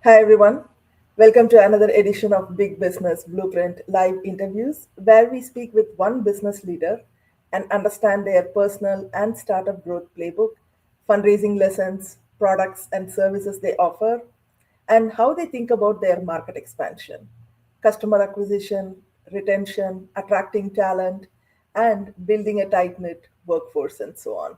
Hi everyone, welcome to another edition of Big Business Blueprint live interviews, where we speak with one business leader and understand their personal and startup growth playbook, fundraising lessons, products and services they offer, and how they think about their market expansion, customer acquisition, retention, attracting talent, and building a tight knit workforce, and so on.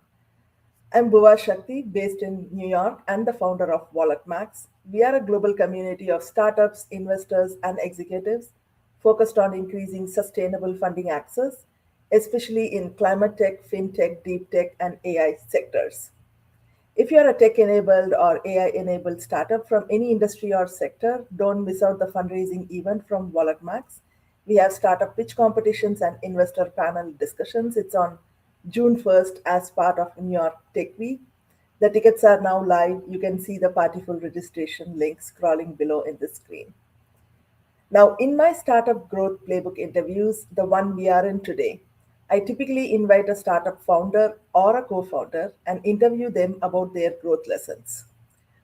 I'm Bhuva Shakti, based in New York and the founder of WalletMax. We are a global community of startups, investors, and executives focused on increasing sustainable funding access, especially in climate tech, fintech, deep tech, and AI sectors. If you're a tech enabled or AI enabled startup from any industry or sector, don't miss out the fundraising event from WalletMax. We have startup pitch competitions and investor panel discussions. It's on June 1st as part of New York Tech Week. The tickets are now live. You can see the Partyful registration link scrolling below in the screen. Now, in my Startup Growth Playbook interviews, the one we are in today, I typically invite a startup founder or a co founder and interview them about their growth lessons.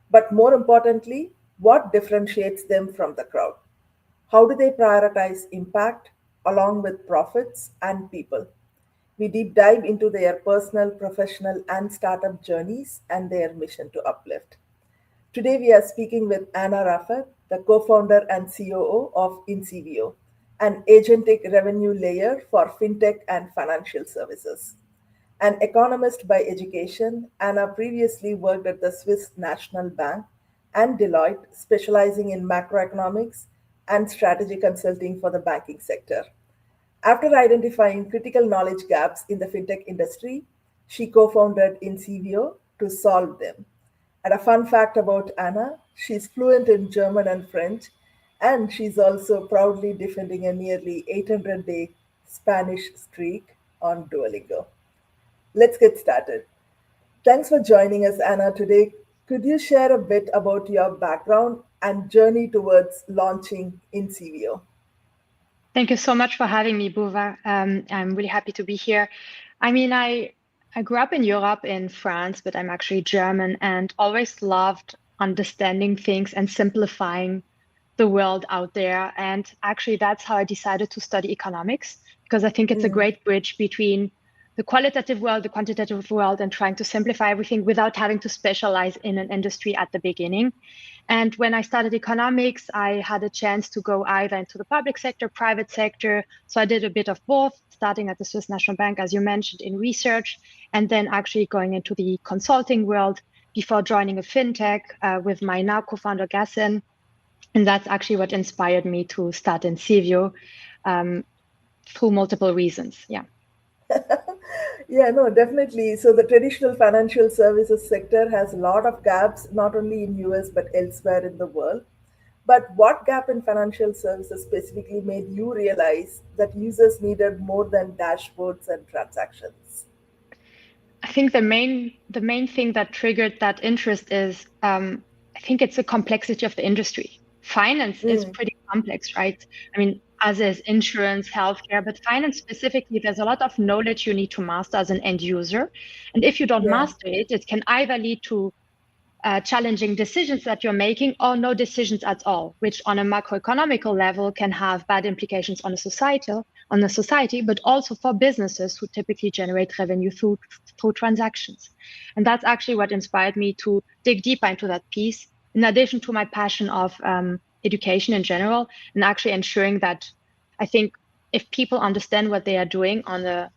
But more importantly, what differentiates them from the crowd? How do they prioritize impact along with profits and people? We deep dive into their personal, professional, and startup journeys and their mission to uplift. Today, we are speaking with Anna Raafat, the co founder and COO of inncivio, an agentic revenue layer for fintech and financial services. An economist by education, Anna previously worked at the Swiss National Bank and Deloitte, specializing in macroeconomics and strategy consulting for the banking sector. After identifying critical knowledge gaps in the fintech industry, she co founded inncivio to solve them. And a fun fact about Anna, she's fluent in German and French, and she's also proudly defending a nearly 800-day Spanish streak on Duolingo. Let's get started. Thanks for joining us, Anna, today. Could you share a bit about your background and journey towards launching inncivio? Thank you so much for having me, Bhuva. I'm really happy to be here. I mean, I grew up in Europe, in France, but I'm actually German and always loved understanding things and simplifying the world out there. And actually, that's how I decided to study economics, because I think it's a great bridge between the qualitative world, the quantitative world, and trying to simplify everything without having to specialize in an industry at the beginning. And when I started economics, I had a chance to go either into the public sector, private sector. So I did a bit of both, starting at the Swiss National Bank, as you mentioned, in research, and then actually going into the consulting world before joining a fintech with my now co-founder, Gassin. And that's actually what inspired me to start inncivio through multiple reasons. Yeah. Yeah, no, definitely. So the traditional financial services sector has a lot of gaps, not only in US but elsewhere in the world. But what gap in financial services specifically made you realize that users needed more than dashboards and transactions? I think the main thing that triggered that interest is I think it's the complexity of the industry. Finance is pretty complex, right? I mean, as is insurance, healthcare, but finance specifically, there's a lot of knowledge you need to master as an end user. And if you don't Yeah. master it, it can either lead to challenging decisions that you're making or no decisions at all, which on a macroeconomical level can have bad implications on a society, but also for businesses who typically generate revenue through transactions. And that's actually what inspired me to dig deeper into that piece, in addition to my passion of education in general, and actually ensuring that I think if people understand what they are doing on a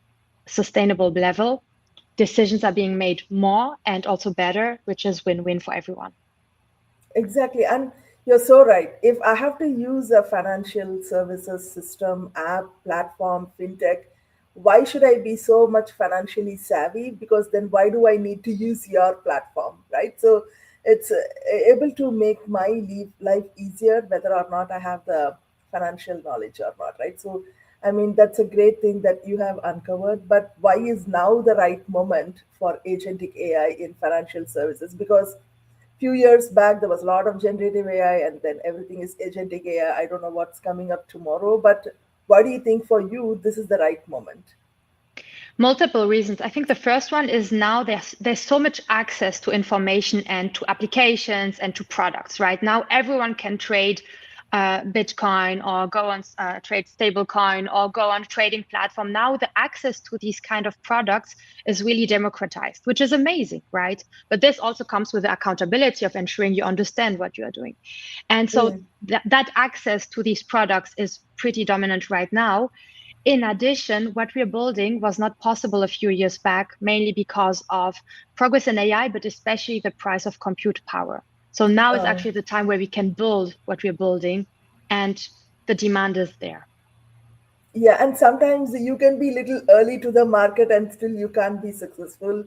sustainable level, decisions are being made more and also better, which is win-win for everyone. Exactly. And you're so right. If I have to use a financial services system, app, platform, fintech, why should I be so much financially savvy? Because then why do I need to use your platform, right? So it's able to make my life easier, whether or not I have the financial knowledge or not, right? So, I mean, that's a great thing that you have uncovered. But why is now the right moment for agentic AI in financial services? Because few years back there was a lot of generative AI and then everything is agentic AI. I don't know what's coming up tomorrow, but why do you think for you this is the right moment? Multiple reasons. I think the first one is now there's so much access to information and to applications and to products, right? Now everyone can trade Bitcoin or go on trade stablecoin or go on trading platform. Now the access to these kind of products is really democratized, which is amazing, right? But this also comes with the accountability of ensuring you understand what you are doing. And so that access to these products is pretty dominant right now. In addition, what we're building was not possible a few years back, mainly because of progress in AI, but especially the price of compute power. So now is actually the time where we can build what we're building, and the demand is there. Yeah, and sometimes you can be little early to the market and still you can't be successful.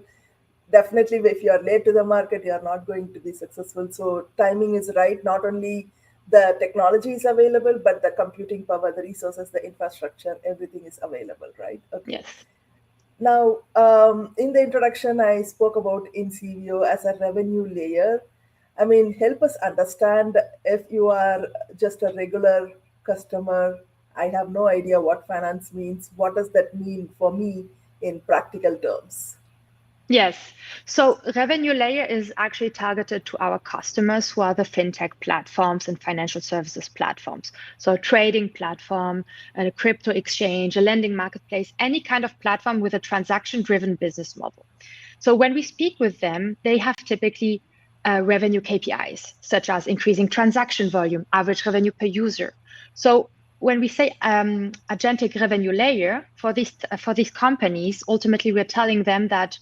Definitely, if you are late to the market, you are not going to be successful. So timing is right. Not only the technology is available, but the computing power, the resources, the infrastructure, everything is available, right? Okay. Yes. Now, in the introduction, I spoke about inncivio as a revenue layer. I mean, help us understand if you are just a regular customer. I have no idea what finance means. What does that mean for me in practical terms? Yes. So revenue layer is actually targeted to our customers who are the fintech platforms and financial services platforms. So a trading platform, a crypto exchange, a lending marketplace, any kind of platform with a transaction-driven business model. So when we speak with them, they have typically revenue KPIs, such as increasing transaction volume, average revenue per user. So when we say agentic revenue layer for these companies, ultimately we're telling them that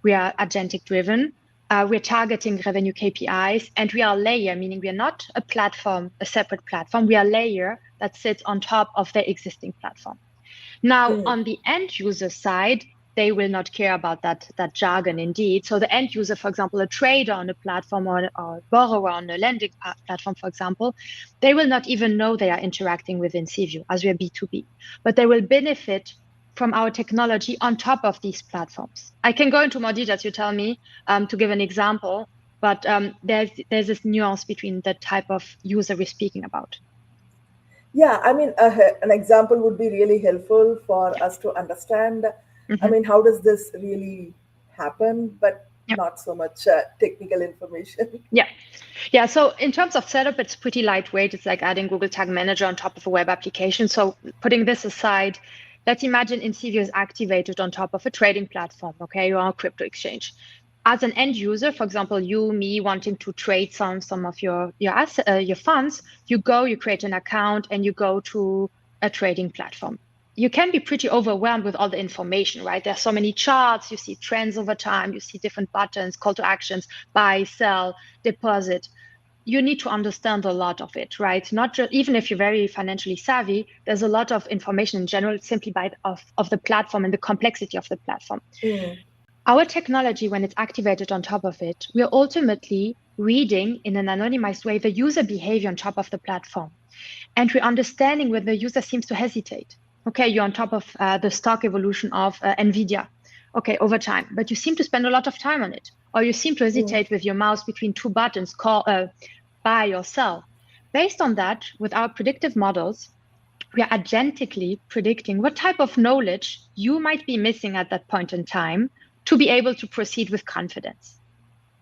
we are agentic driven. We're targeting revenue KPIs, and we are a layer, meaning we are not a platform, a separate platform. We are a layer that sits on top of their existing platform. Now, on the end user side, they will not care about that jargon indeed. So the end user, for example, a trader on a platform or a borrower on a lending platform, for example, they will not even know they are interacting with inncivio as we are B2B, but they will benefit from our technology on top of these platforms. I can go into more details, you tell me, to give an example, but there's this nuance between the type of user we're speaking about. Yeah, I mean, an example would be really helpful for us to understand. I Mm-hmm. mean, how does this really happen? But Yep. not so much technical information. Yeah. Yeah. So in terms of setup, it's pretty lightweight. It's like adding Google Tag Manager on top of a web application. So putting this aside, let's imagine inncivio is activated on top of a trading platform, okay, or a crypto exchange. As an end user, for example, you, me, wanting to trade some of your funds, you create an account, and you go to a trading platform. You can be pretty overwhelmed with all the information, right? There's so many charts, you see trends over time, you see different buttons, call to actions, buy, sell, deposit. You need to understand a lot of it, right? Not just, even if you're very financially savvy, there's a lot of information in general simply of the platform and the complexity of the platform. Our technology, when it's activated on top of it, we're ultimately reading in an anonymized way the user behavior on top of the platform. And we're understanding where the user seems to hesitate. Okay, you're on top of the stock evolution of NVIDIA, okay, over time, but you seem to spend a lot of time on it, or you seem to hesitate with your mouse between two buttons, buy or sell. Based on that, with our predictive models, we are agentically predicting what type of knowledge you might be missing at that point in time to be able to proceed with confidence.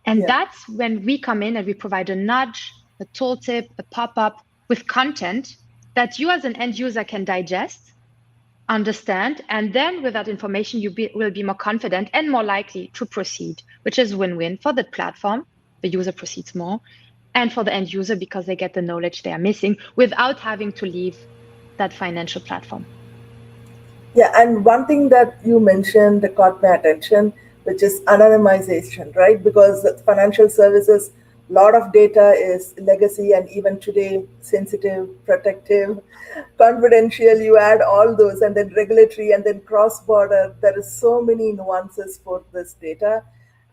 And Yeah. that's when we come in and we provide a nudge, a tooltip, a pop-up with content that you as an end user can digest, understand, and then with that information, will be more confident and more likely to proceed, which is win-win for the platform. The user proceeds more, and for the end user because they get the knowledge they are missing without having to leave that financial platform. Yeah, and one thing that you mentioned that caught my attention, which is anonymization, right? Because financial services, a lot of data is legacy and even today sensitive, protective, confidential. You add all those, and then regulatory, and then cross-border. There is so many nuances for this data,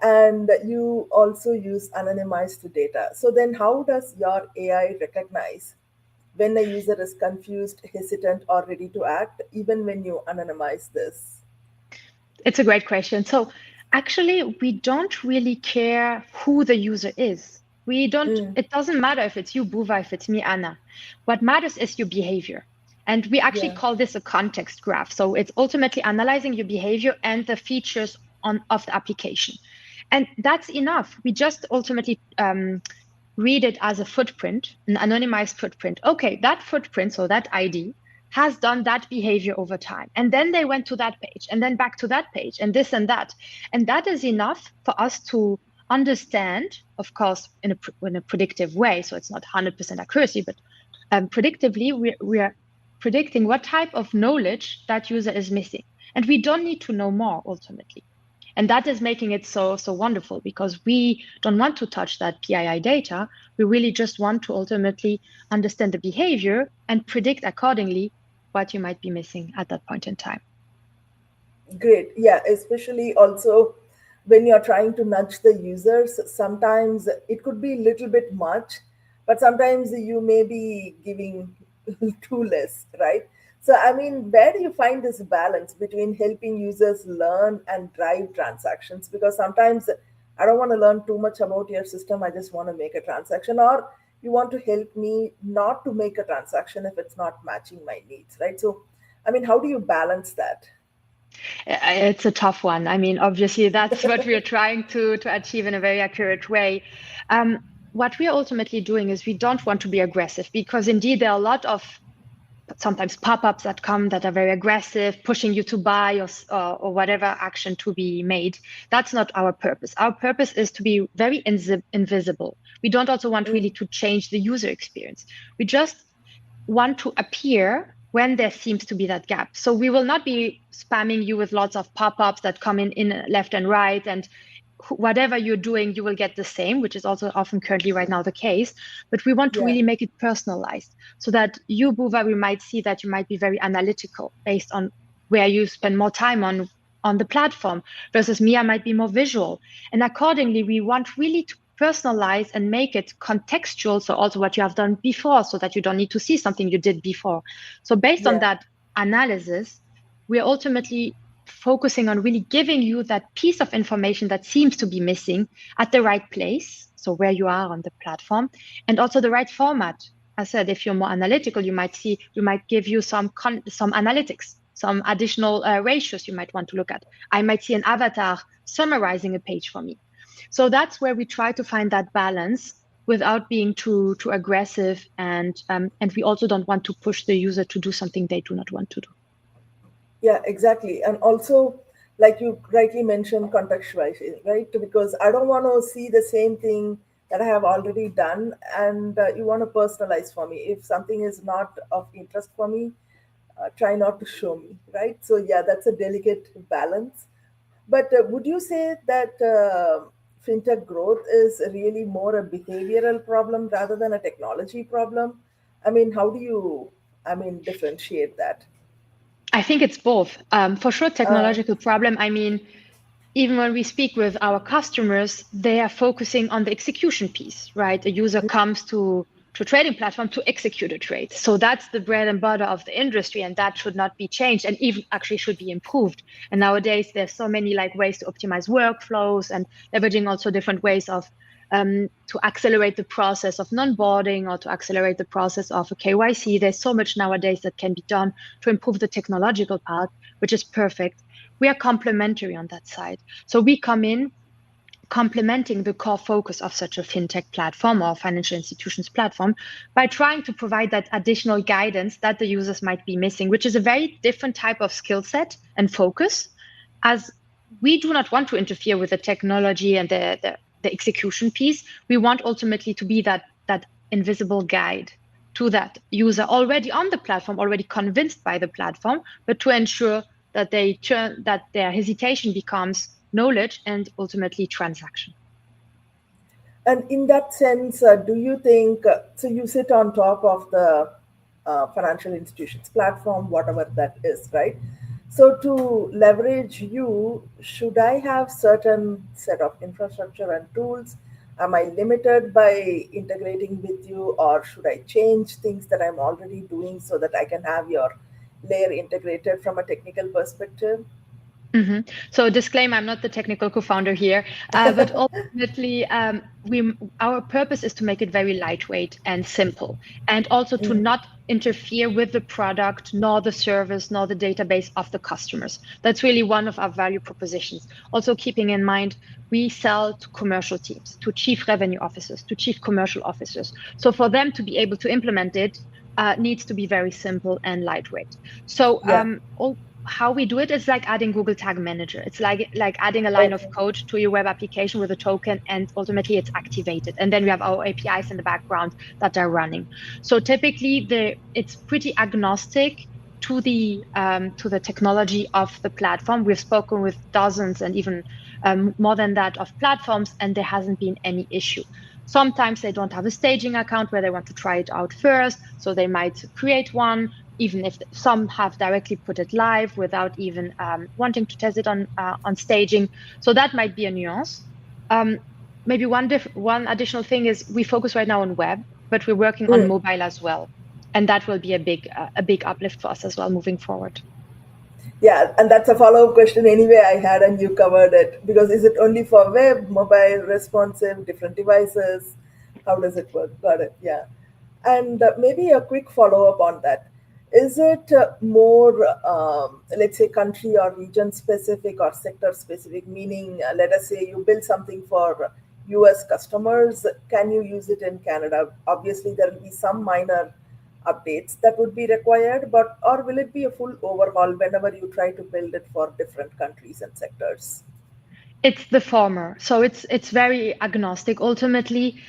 and you also use anonymized data. So then, how does your AI recognize when a user is confused, hesitant, or ready to act, even when you anonymize this? It's a great question. So actually, we don't really care who the user is. It doesn't matter if it's you, Bhuva, if it's me, Anna. What matters is your behavior. And we actually Yeah. call this a context graph. So it's ultimately analyzing your behavior and the features of the application. And that's enough. We just ultimately read it as a footprint, an anonymized footprint. Okay, that footprint, so that ID, has done that behavior over time. And then they went to that page and then back to that page and this and that. And that is enough for us to understand, of course, in a predictive way. So it's not 100% accuracy, but predictively, we are predicting what type of knowledge that user is missing. And we don't need to know more ultimately. And that is making it so wonderful, because we don't want to touch that PII data. We really just want to ultimately understand the behavior and predict accordingly what you might be missing at that point in time. Great. Yeah, especially also when you're trying to nudge the users, sometimes it could be a little bit much, but sometimes you may be giving too less, right? So, I mean, where do you find this balance between helping users learn and drive transactions? Because sometimes I don't want to learn too much about your system, I just want to make a transaction, or you want to help me not to make a transaction if it's not matching my needs, right? So, I mean, how do you balance that? It's a tough one. I mean, obviously, that's what we are trying to achieve in a very accurate way. What we are ultimately doing is we don't want to be aggressive, because indeed there are a lot of sometimes pop-ups that come that are very aggressive, pushing you to buy or whatever action to be made. That's not our purpose. Our purpose is to be very invisible. We don't also want really to change the user experience. We just want to appear when there seems to be that gap. So we will not be spamming you with lots of pop-ups that come in left and right, and whatever you're doing, you will get the same, which is also often currently right now the case. But we want to Yeah. really make it personalized, so that you, Bhuva, we might see that you might be very analytical based on where you spend more time on the platform, versus me, I might be more visual. And accordingly, we want really to personalize and make it contextual. So also what you have done before, so that you don't need to see something you did before. So based on Yeah. that analysis, we're ultimately focusing on really giving you that piece of information that seems to be missing at the right place, so where you are on the platform, and also the right format. I said, if you're more analytical, we might give you some analytics, some additional ratios you might want to look at. I might see an avatar summarizing a page for me. So that's where we try to find that balance without being too aggressive, and we also don't want to push the user to do something they do not want to do. Yeah, exactly. And also, like you rightly mentioned, contextualizing, right? Because I don't want to see the same thing that I have already done, and you want to personalize for me. If something is not of interest for me, try not to show me, right? So, yeah, that's a delicate balance. But would you say that fintech growth is really more a behavioral problem rather than a technology problem? I mean, how do you, I mean, differentiate that? I think it's both. For sure, Uh, technological problem. I mean, even when we speak with our customers, they are focusing on the execution piece, right? A user comes to a trading platform to execute a trade. So that's the bread and butter of the industry, and that should not be changed, and even actually should be improved. And nowadays, there's so many like ways to optimize workflows and leveraging also different ways of to accelerate the process of non-boarding or to accelerate the process of a KYC. There's so much nowadays that can be done to improve the technological part, which is perfect. We are complementary on that side. So we come in complementing the core focus of such a fintech platform or financial institutions platform by trying to provide that additional guidance that the users might be missing, which is a very different type of skill set and focus, as we do not want to interfere with the technology and the execution piece. We want ultimately to be that invisible guide to that user already on the platform, already convinced by the platform, but to ensure that that their hesitation becomes knowledge and ultimately transaction. And in that sense, do you think so? You sit on top of the financial institutions platform, whatever that is, right? So to leverage you, should I have certain set of infrastructure and tools? Am I limited by integrating with you, or should I change things that I'm already doing so that I can have your layer integrated from a technical perspective? So disclaimer, I'm not the technical co-founder here, but ultimately our purpose is to make it very lightweight and simple, and also to not interfere with the product, nor the service, nor the database of the customers. That's really one of our value propositions. Also keeping in mind, we sell to commercial teams, to chief revenue officers, to chief commercial officers. So for them to be able to implement it, needs to be very simple and lightweight. So Yeah. how we do it is like adding Google Tag Manager. It's like adding a line of Okay. code to your web application with a token, and ultimately it's activated. And then we have our APIs in the background that are running. So typically, it's pretty agnostic to the technology of the platform. We've spoken with dozens and even more than that of platforms, and there hasn't been any issue. Sometimes they don't have a staging account where they want to try it out first, so they might create one, even if some have directly put it live without even wanting to test it on staging. So that might be a nuance. Maybe one additional thing is we focus right now on web, but we're working on mobile as well, and that will be a big uplift for us as well moving forward. Yeah, and that's a follow-up question anyway I had, and you covered it. Because is it only for web, mobile, responsive, different devices? How does it work? Got it. Yeah. And maybe a quick follow-up on that. Is it more, let's say, country or region specific or sector specific? Meaning, let us say you build something for US customers. Can you use it in Canada? Obviously, there will be some minor updates that would be required, but or will it be a full overhaul whenever you try to build it for different countries and sectors? It's the former. So it's very agnostic. Ultimately,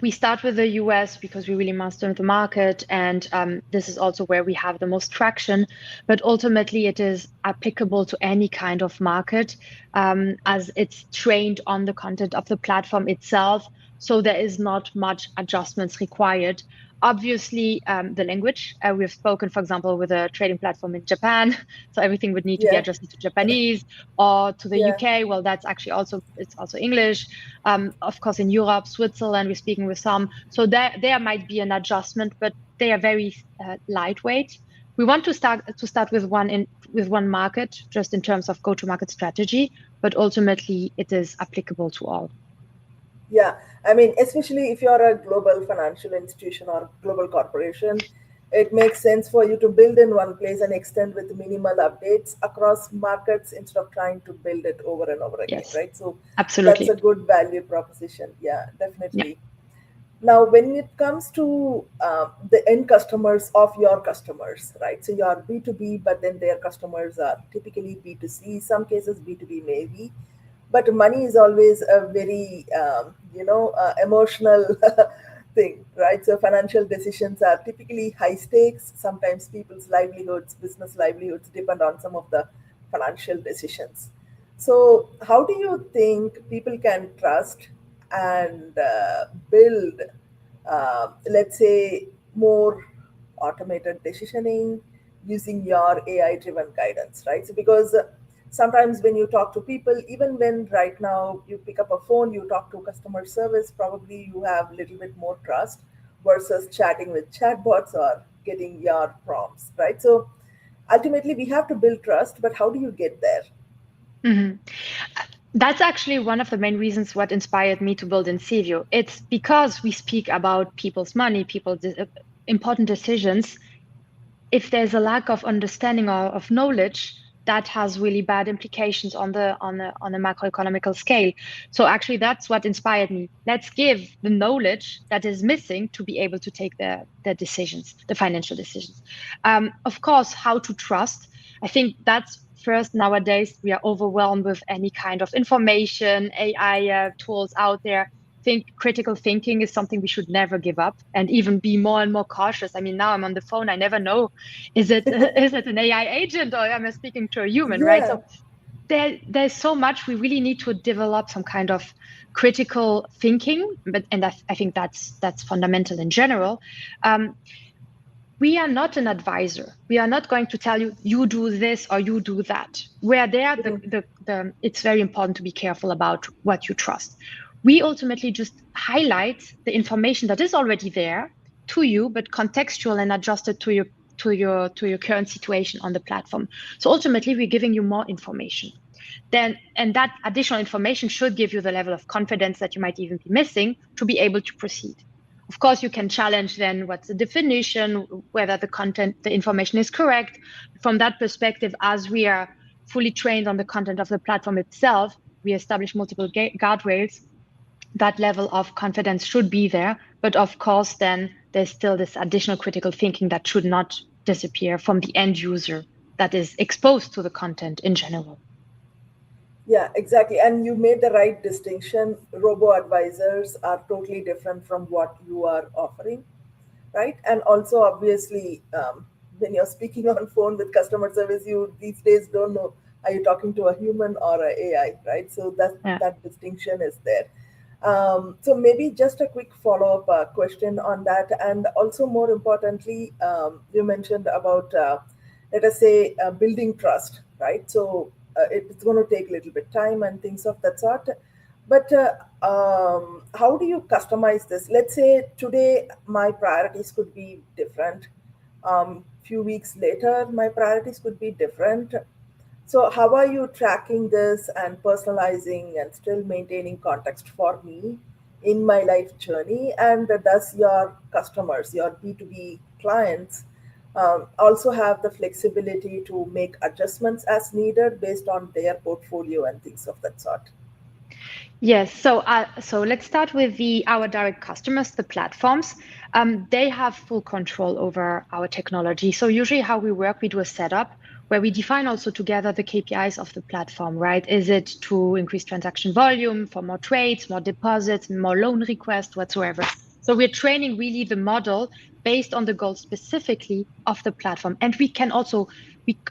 we start with the US because we really master the market, and this is also where we have the most traction. But ultimately, it is applicable to any kind of market, as it's trained on the content of the platform itself. So there is not much adjustments required. Obviously, the language. We've spoken, for example, with a trading platform in Japan, so everything would need to be Yeah, adjusted to Japanese, or to the yeah, UK. Well, that's actually it's also English. Of course, in Europe, Switzerland, we're speaking with some. So there might be an adjustment, but they are very lightweight. We want to start with one market, just in terms of go-to-market strategy, but ultimately it is applicable to all. yeah. I mean, especially if you're a global financial institution or global corporation, it makes sense for you to build in one place and extend with minimal updates across markets instead of trying to build it over and over again, Yes, right? So that's absolutely. a good value proposition. Yeah, Yeah. definitely. Now, when it comes to the end customers of your customers, right? So you are B2B, but then their customers are typically B2C, some cases B2B maybe. But money is always a very, emotional thing, right? So financial decisions are typically high stakes. Sometimes people's livelihoods, business livelihoods depend on some of the financial decisions. So, how do you think people can trust and build, let's say, more automated decisioning using your AI driven guidance, right? So, because sometimes when you talk to people, even when right now you pick up a phone, you talk to customer service, probably you have a little bit more trust versus chatting with chatbots or getting your prompts, right? So, ultimately, we have to build trust, but how do you get there? Mhm. That's actually one of the main reasons what inspired me to build inncivio. It's because we speak about people's money, important decisions. If there's a lack of understanding or of knowledge, that has really bad implications on the macroeconomical scale. So actually, that's what inspired me. Let's give the knowledge that is missing to be able to take the decisions, the financial decisions. Of course, how to trust. I think that's first. Nowadays, we are overwhelmed with any kind of information, AI tools out there. Think critical thinking is something we should never give up, and even be more and more cautious. I mean, now I'm on the phone, I never know, is it is it an AI agent, or am I speaking to a human, right? So Yeah. there's so much. We really need to develop some kind of critical thinking, I think that's fundamental in general. um, we are not an advisor. We are not going to tell you, you do this or you do that. Where there, it's very important to be careful about what you trust. We ultimately just highlight the information that is already there to you, but contextual and adjusted to your current situation on the platform. So ultimately, we're giving you more information. And that additional information should give you the level of confidence that you might even be missing to be able to proceed. Of course, you can challenge then what's the definition, whether the information is correct. From that perspective, as we are fully trained on the content of the platform itself, we establish multiple guardrails. That level of confidence should be there. But of course, then there's still this additional critical thinking that should not disappear from the end user that is exposed to the content in general. Yeah, exactly. And you made the right distinction. Robo advisors are totally different from what you are offering, right? And also, obviously, when you're speaking on phone with customer service, you these days don't know are you talking to a human or a AI, right? So Yeah. that distinction is there. So maybe just a quick follow-up question on that, and also more importantly, you mentioned about let us say building trust, right? So it's going to take a little bit time and things of that sort. But how do you customize this? Let's say today my priorities could be different. Few weeks later, my priorities could be different. So, how are you tracking this and personalizing and still maintaining context for me in my life journey? And does your customers, your B2B clients, also have the flexibility to make adjustments as needed based on their portfolio and things of that sort? Yes. So let's start with our direct customers, the platforms. They have full control over our technology. So usually how we work, we do a setup where we define also together the KPIs of the platform, right? Is it to increase transaction volume, for more trades, more deposits, more loan requests, whatsoever? So we're training really the model based on the goals specifically of the platform. And we can also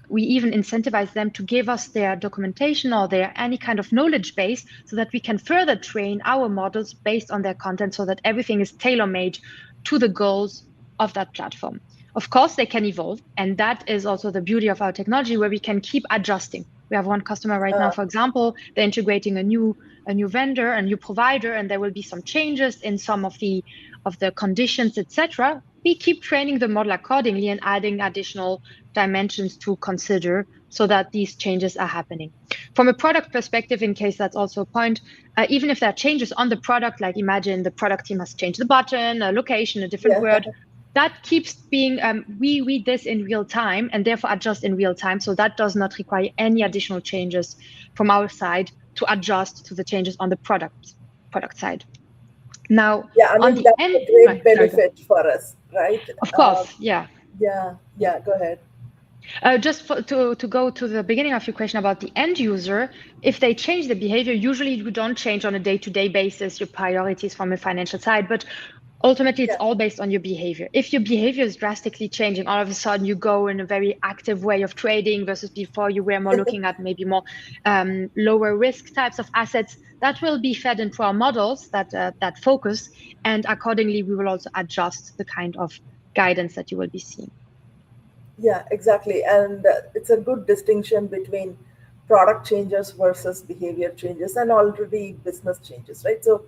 we even incentivize them to give us their documentation or their any kind of knowledge base so that we can further train our models based on their content so that everything is tailor-made to the goals of that platform. Of course, they can evolve, and that is also the beauty of our technology where we can keep adjusting. We have one customer right now, Uh, for example, they're integrating a new vendor, a new provider, and there will be some changes in some of the conditions, etc. We keep training the model accordingly and adding additional dimensions to consider so that these changes are happening. From a product perspective, in case that's also a point, even if there are changes on the product, like imagine the product team has changed the button, a location, a different yeah, word, that keeps being, we read this in real time and therefore adjust in real time. So that does not require any additional changes from our side to adjust to the changes on the product side. Now, yeah. I on mean the that's end, a great sorry, go. benefit for us, right? Of course, yeah. Yeah, yeah. Go ahead. To go to the beginning of your question about the end user, if they change the behavior, usually you don't change on a day-to-day basis your priorities from a financial side, but ultimately it's Yeah, all based on your behavior. If your behavior is drastically changing, all of a sudden you go in a very active way of trading versus before you were more looking at maybe more lower risk types of assets, that will be fed into our models that focus, and accordingly we will also adjust the kind of guidance that you will be seeing. yeah, exactly. And it's a good distinction between product changes versus behavior changes and already business changes, right? So,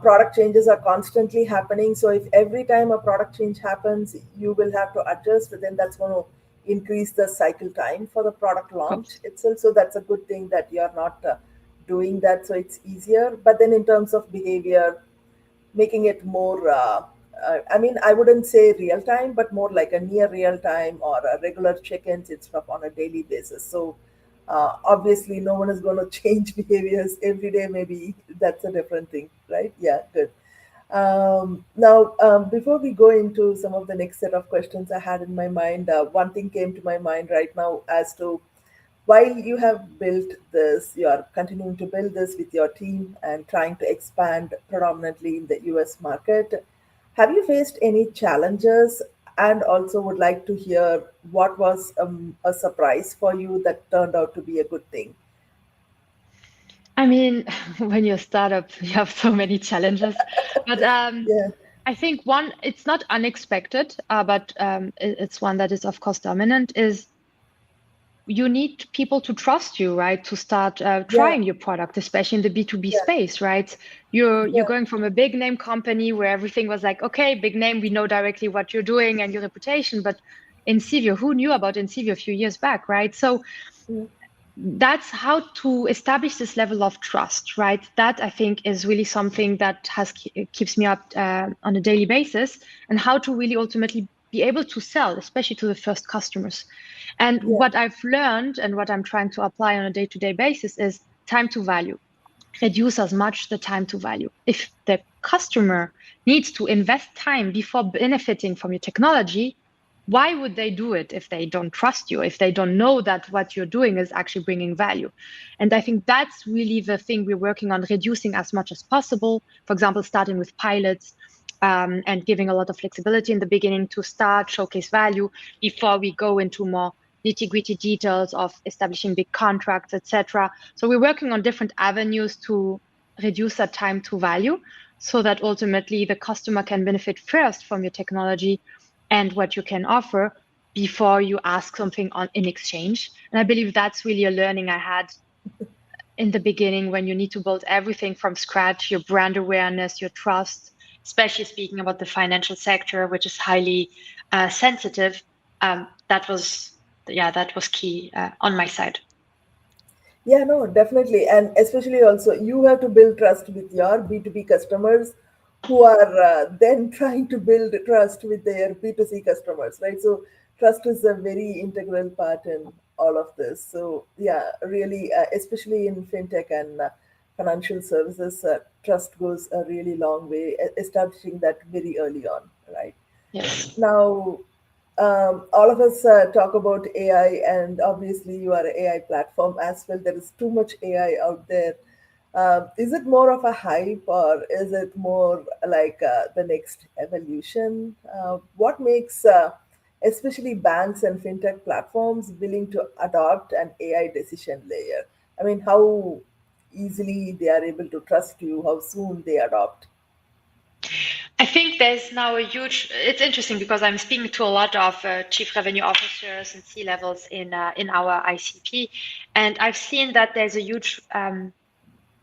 product changes are constantly happening. So, if every time a product change happens, you will have to adjust, then that's going to increase the cycle time for the product Of launch course. itself. So, that's a good thing that you're not doing that. So, it's easier. But then, in terms of behavior, making it more I mean, I wouldn't say real time, but more like a near real time or a regular check-ins instead of on a daily basis. So obviously no one is going to change behaviors every day. Maybe that's a different thing, right? Yeah, good. Now, before we go into some of the next set of questions I had in my mind, one thing came to my mind right now as to while you have built this, you are continuing to build this with your team and trying to expand predominantly in the US market. Have you faced any challenges? And also would like to hear what was a surprise for you that turned out to be a good thing. I mean, when you're a startup, you have so many challenges. But Yeah, I think one, it's not unexpected, but it's one that is, of course, dominant, is you need people to trust you, right? To start yeah, trying your product, especially in the B2B yeah, space, right? You're yeah, going from a big name company where everything was like, okay, big name, we know directly what you're doing and your reputation, but Incivio. Who knew about Incivio a few years back, right? So Mm. that's how to establish this level of trust, right? That I think is really something that keeps me up on a daily basis, and how to really ultimately be able to sell, especially to the first customers. And Yeah, what I've learned and what I'm trying to apply on a day-to-day basis is time to value. Reduce as much the time to value. If the customer needs to invest time before benefiting from your technology, why would they do it if they don't trust you, if they don't know that what you're doing is actually bringing value? And I think that's really the thing we're working on, reducing as much as possible. For example, starting with pilots, and giving a lot of flexibility in the beginning to start, showcase value before we go into more nitty-gritty details of establishing big contracts, etc. So we're working on different avenues to reduce that time to value, so that ultimately the customer can benefit first from your technology and what you can offer before you ask something in exchange. And I believe that's really a learning I had in the beginning, when you need to build everything from scratch, your brand awareness, your trust, especially speaking about the financial sector, which is highly sensitive. That was, yeah, that was key on my side. yeah, no, definitely. And especially also, you have to build trust with your B2B customers who are then trying to build trust with their B2C customers, right? So, trust is a very integral part in all of this. So, yeah, really, especially in fintech and financial services, trust goes a really long way, establishing that very early on, right? Yes. Now, all of us talk about AI, and obviously, you are an AI platform as well. There is too much AI out there. Is it more of a hype, or is it more like the next evolution? What makes especially banks and fintech platforms willing to adopt an AI decision layer? I mean, how easily they are able to trust you, how soon they adopt. I think there's now a huge. It's interesting because I'm speaking to a lot of chief revenue officers and C levels in our ICP, and I've seen that there's a huge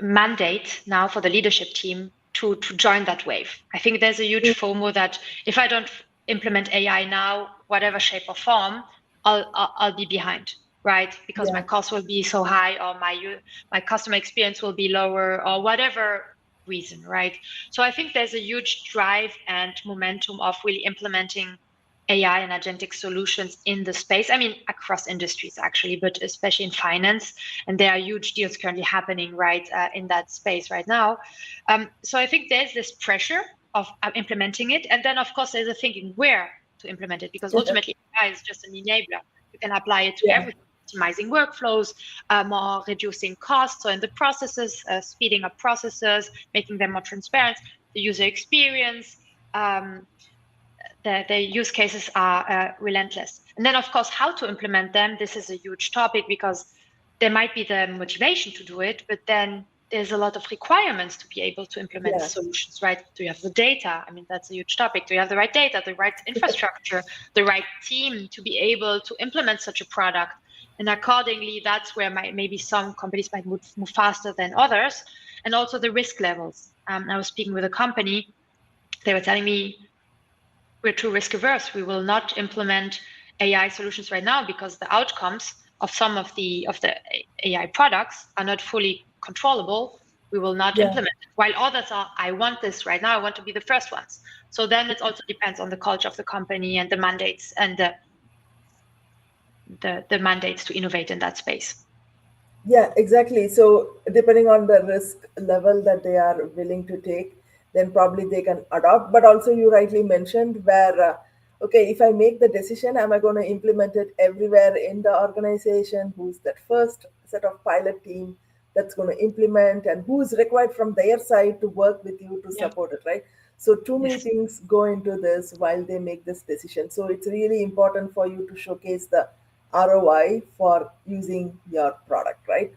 mandate now for the leadership team to join that wave. I think there's a huge FOMO that if I don't implement AI now, whatever shape or form, I'll be behind, right? Because my Yeah, cost will be so high, or my customer experience will be lower, or whatever reason, right? So I think there's a huge drive and momentum of really implementing AI and agentic solutions in the space. I mean, across industries actually, but especially in finance. And there are huge deals currently happening right in that space right now. So I think there's this pressure of implementing it. And then, of course, there's a thinking where to implement it, because ultimately AI is just an enabler. You can apply it to yeah, everything. Optimizing workflows, more reducing costs, so in the processes, speeding up processes, making them more transparent, the user experience, um, the use cases are relentless. And then, of course, how to implement them. This is a huge topic because there might be the motivation to do it, but then there's a lot of requirements to be able to implement the yeah, solutions, right? Do you have the data? I mean, that's a huge topic. Do you have the right data, the right infrastructure, the right team to be able to implement such a product? And accordingly, that's where maybe some companies might move faster than others. And also the risk levels. I was speaking with a company. They were telling me, we're too risk averse. We will not implement AI solutions right now because the outcomes of some of the AI products are not fully controllable. We will not yeah. implement it. While others are, I want this right now. I want to be the first ones. So then it also depends on the culture of the company and the mandates and the mandates to innovate in that space. Yeah, exactly. So depending on the risk level that they are willing to take, then probably they can adopt. But also, you rightly mentioned where, okay, if I make the decision, am I going to implement it everywhere in the organization? Who's that first set of pilot team that's going to implement, and who's required from their side to work with you to Yeah. support it, right? So too many Yes. things go into this while they make this decision. So it's really important for you to showcase the ROI for using your product, right?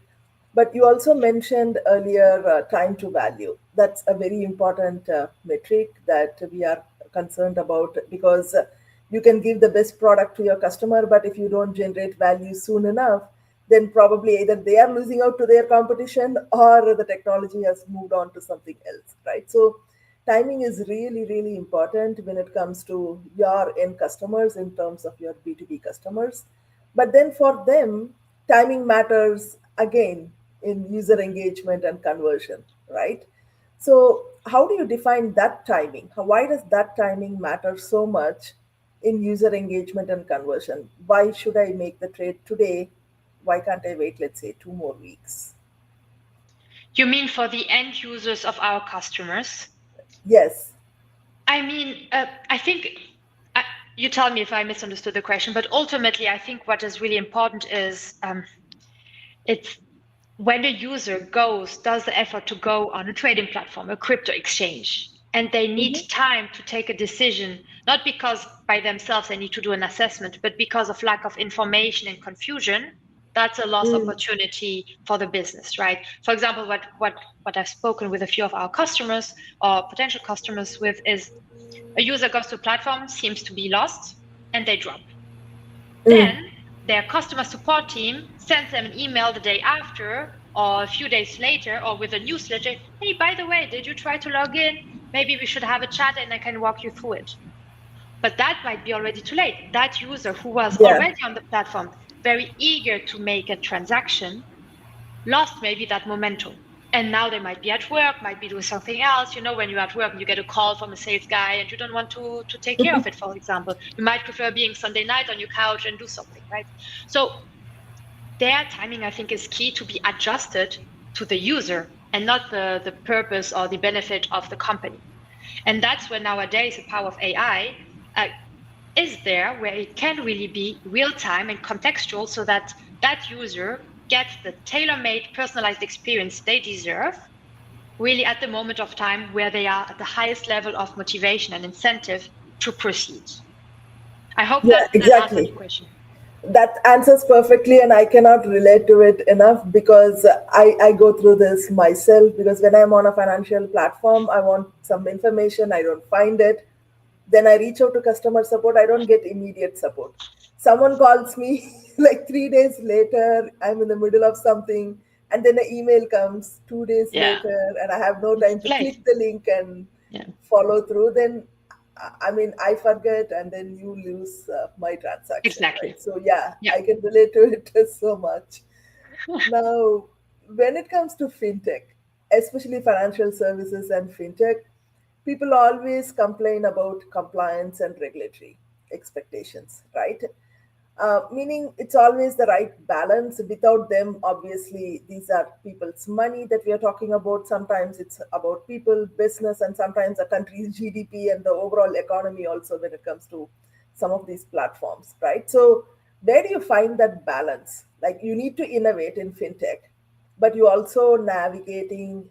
But you also mentioned earlier time to value. That's a very important metric that we are concerned about, because you can give the best product to your customer, but if you don't generate value soon enough, then probably either they are losing out to their competition, or the technology has moved on to something else, right? So timing is really, really important when it comes to your end customers in terms of your B2B customers. But then for them, timing matters again in user engagement and conversion, right? So, how do you define that timing? Why does that timing matter so much in user engagement and conversion? Why should I make the trade today? Why can't I wait, let's say, 2 more weeks? You mean for the end users of our customers? Yes. I mean, I think uh, you tell me if I misunderstood the question, but ultimately, I think what is really important is it's when a user does the effort to go on a trading platform, a crypto exchange, and they need Mhm. time to take a decision, not because by themselves they need to do an assessment, but because of lack of information and confusion, that's a lost Mm. opportunity for the business, right? For example, what I've spoken with a few of our customers or potential customers with is a user goes to a platform, seems to be lost, and they drop. Mm. Then their customer support team sends them an email the day after or a few days later or with a newsletter. Hey, by the way, did you try to log in? Maybe we should have a chat and I can walk you through it. But that might be already too late. That user who was Yeah. already on the platform, very eager to make a transaction, lost maybe that momentum. And now they might be at work, might be doing something else. You know, when you're at work and you get a call from a sales guy and you don't want to take care of it, for example, you might prefer being Sunday night on your couch and do something, right? So their timing, I think, is key to be adjusted to the user and not the purpose or the benefit of the company. And that's where nowadays the power of AI is there, where it can really be real time and contextual so that that user gets the tailor-made personalized experience they deserve really at the moment of time where they are at the highest level of motivation and incentive to proceed. I hope Yeah, that answered exactly. your question. That answers perfectly, and I cannot relate to it enough because I go through this myself. Because when I'm on a financial platform, I want some information, I don't find it. Then I reach out to customer support, I don't get immediate support. Someone calls me like 3 days later, I'm in the middle of something, and then an email comes 2 days Yeah, later, and I have no it's time to too late. click the link and Yeah, follow through. Then I mean, I forget, and then you lose my transaction, exactly. right? So yeah, Yeah. I can relate to it so much. Now, when it comes to fintech, especially financial services and fintech, people always complain about compliance and regulatory expectations, right? Meaning it's always the right balance. Without them, obviously, these are people's money that we are talking about. Sometimes it's about people, business, and sometimes a country's GDP and the overall economy also when it comes to some of these platforms, right? So, where do you find that balance? Like, you need to innovate in fintech, but you also navigating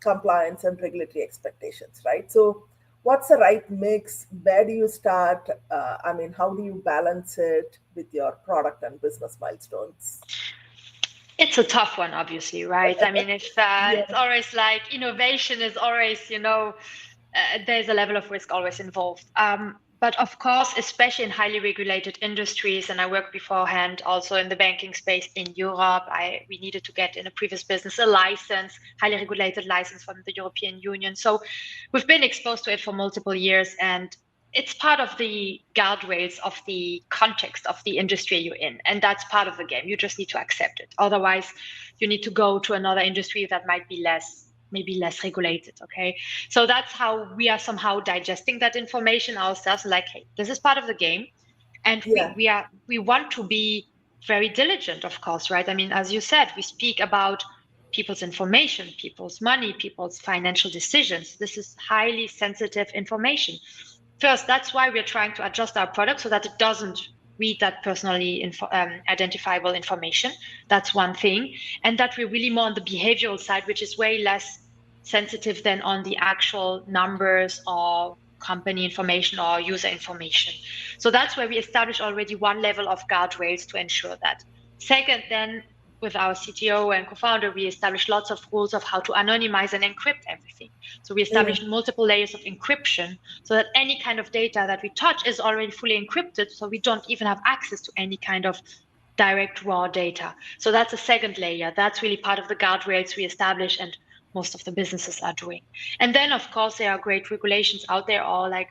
compliance and regulatory expectations, right? So, what's the right mix? Where do you start? I mean, how do you balance it with your product and business milestones? It's a tough one, obviously, right? I mean, if it's Yeah. always like innovation is always, there's a level of risk always involved. But of course, especially in highly regulated industries, and I worked beforehand also in the banking space in Europe. We needed to get in a previous business a license, highly regulated license from the European Union. So we've been exposed to it for multiple years, and it's part of the guardrails of the context of the industry you're in, and that's part of the game. You just need to accept it. Otherwise, you need to go to another industry that might be maybe less regulated. Okay, so that's how we are somehow digesting that information ourselves. Like, hey, this is part of the game, and Yeah. we want to be very diligent, of course, right? I mean, as you said, we speak about people's information, people's money, people's financial decisions. This is highly sensitive information. First, that's why we're trying to adjust our product so that it doesn't read that personally identifiable information. That's one thing. And that we're really more on the behavioral side, which is way less sensitive than on the actual numbers or company information or user information. So that's where we establish already one level of guardrails to ensure that. Second, then with our CTO and co-founder, we established lots of rules of how to anonymize and encrypt everything. So we Mm. established multiple layers of encryption so that any kind of data that we touch is already fully encrypted. So we don't even have access to any kind of direct raw data. So that's a second layer. That's really part of the guardrails we establish. And most of the businesses are doing. And then, of course, there are great regulations out there, or like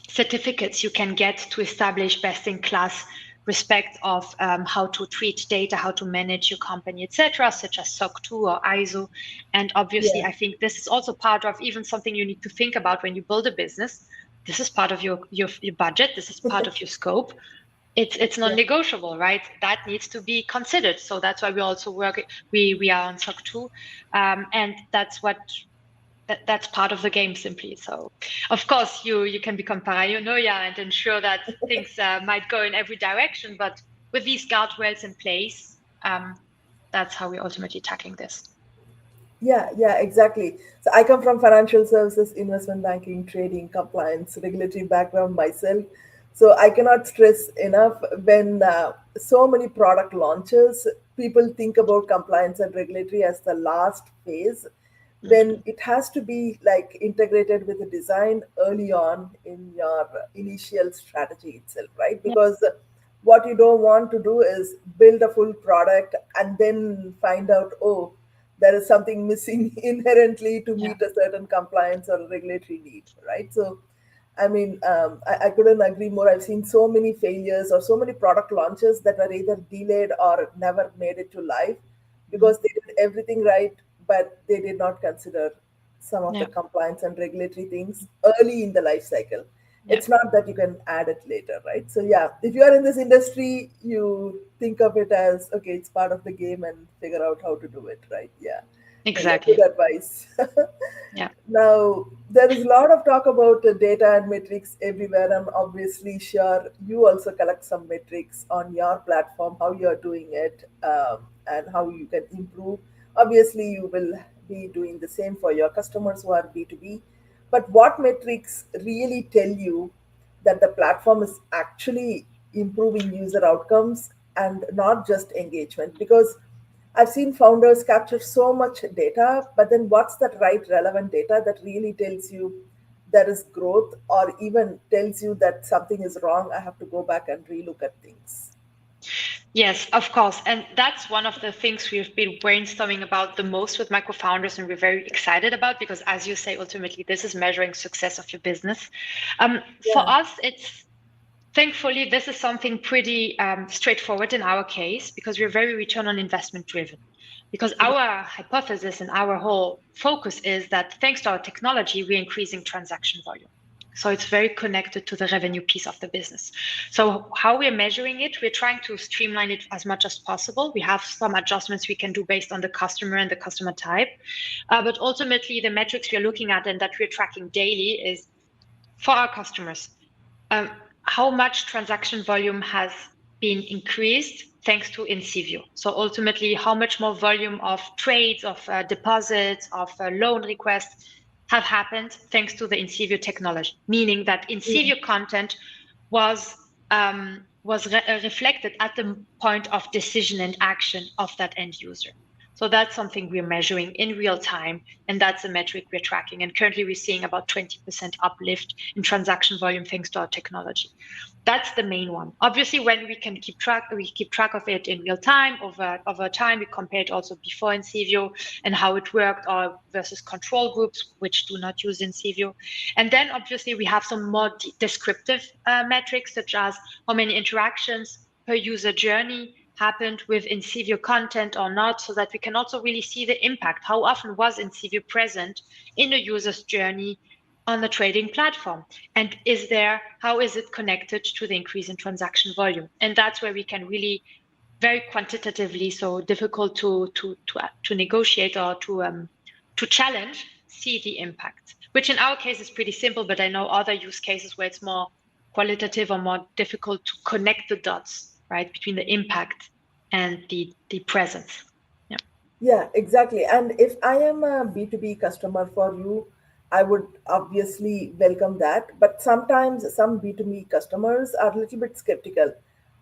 certificates you can get to establish best in class respect of how to treat data, how to manage your company, etc., such as SOC 2 or ISO. And obviously, Yeah. I think this is also part of even something you need to think about when you build a business. This is part of your budget. This is part of your scope. It's Yeah. non-negotiable, right? That needs to be considered. So that's why we also work. We are on SOC 2, and that's part of the game simply. So of course you can become paranoia and ensure that things might go in every direction, but with these guardrails in place, that's how we're ultimately tackling this. Yeah, yeah, exactly. So I come from financial services, investment banking, trading, compliance, regulatory background myself. So I cannot stress enough when so many product launches, people think about compliance and regulatory as the last phase, Mhm. when it has to be like integrated with the design early on in your initial strategy itself, right? Yeah, Because what you don't want to do is build a full product and then find out, oh, there is something missing inherently to yeah, meet a certain compliance or regulatory need, right? So, I mean, I couldn't agree more. I've seen so many failures or so many product launches that were either delayed or never made it to life mhm, because they did everything right, but they did not consider some of the yeah, compliance and regulatory things early in the life cycle. yeah. It's not that you can add it later, right? So yeah, if you are in this industry, you think of it as okay, it's part of the game and figure out how to do it, right? Yeah. No, yeah, good Exactly. advice. Yeah. Now, there is a lot of talk about data and metrics everywhere. I'm obviously sure you also collect some metrics on your platform, how you're doing it, and how you can improve. Obviously, you will be doing the same for your customers who are B2B. But what metrics really tell you that the platform is actually improving user outcomes and not just engagement? Because I've seen founders capture so much data, but then what's that right relevant data that really tells you there is growth or even tells you that something is wrong? I have to go back and relook at things. Yes, of course. And that's one of the things we've been brainstorming about the most with micro founders, and we're very excited about because, as you say, ultimately, this is measuring success of your business. For Yeah. us, it's thankfully this is something pretty straightforward in our case because we're very return on investment driven. Because our hypothesis and our whole focus is that thanks to our technology, we're increasing transaction volume. So it's very connected to the revenue piece of the business. So how we're measuring it, we're trying to streamline it as much as possible. We have some adjustments we can do based on the customer and the customer type. But ultimately, the metrics we're looking at and that we're tracking daily is for our customers. Um, how much transaction volume has been increased thanks to inncivio? So ultimately, how much more volume of trades, of deposits, of loan requests have happened thanks to the inncivio technology, meaning that Mm. inncivio content was reflected at the point of decision and action of that end user. So that's something we're measuring in real time, and that's a metric we're tracking. And currently, we're seeing about 20% uplift in transaction volume thanks to our technology. That's the main one. Obviously, when we keep track of it in real time. Over time, we compare it also before inncivio and how it worked, or versus control groups which do not use inncivio. And then obviously we have some more descriptive metrics, such as how many interactions per user journey happened with inncivio content or not, so that we can also really see the impact. How often was inncivio present in a user's journey on the trading platform? And how is it connected to the increase in transaction volume? And that's where we can really very quantitatively, so difficult to negotiate or to challenge, see the impact, which in our case is pretty simple, but I know other use cases where it's more qualitative or more difficult to connect the dots, right, between the impact and the presence. Yeah. Yeah, exactly. And if I am a B2B customer for you, I would obviously welcome that. But sometimes some B2B customers are a little bit skeptical.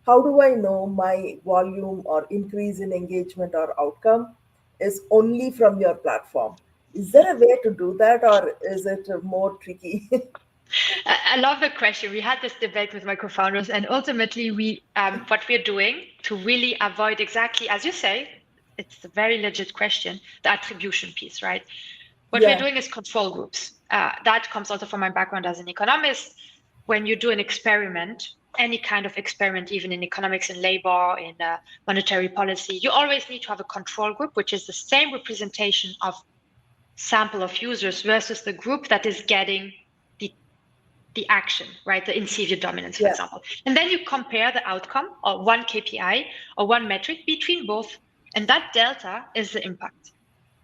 How do I know my volume or increase in engagement or outcome is only from your platform? Is there a way to do that or is it more tricky? I love the question. We had this debate with my co-founders, and ultimately, we what we're doing to really avoid exactly as you say, it's a very legit question, the attribution piece, right? What we're Yeah, doing is control groups. That comes also from my background as an economist. When you do an experiment, any kind of experiment, even in economics, in labor, in monetary policy, you always need to have a control group, which is the same representation of sample of users versus the group that is getting the the action, right? The inncivio dominance, for yeah, example. And then you compare the outcome or one KPI or one metric between both. And that delta is the impact.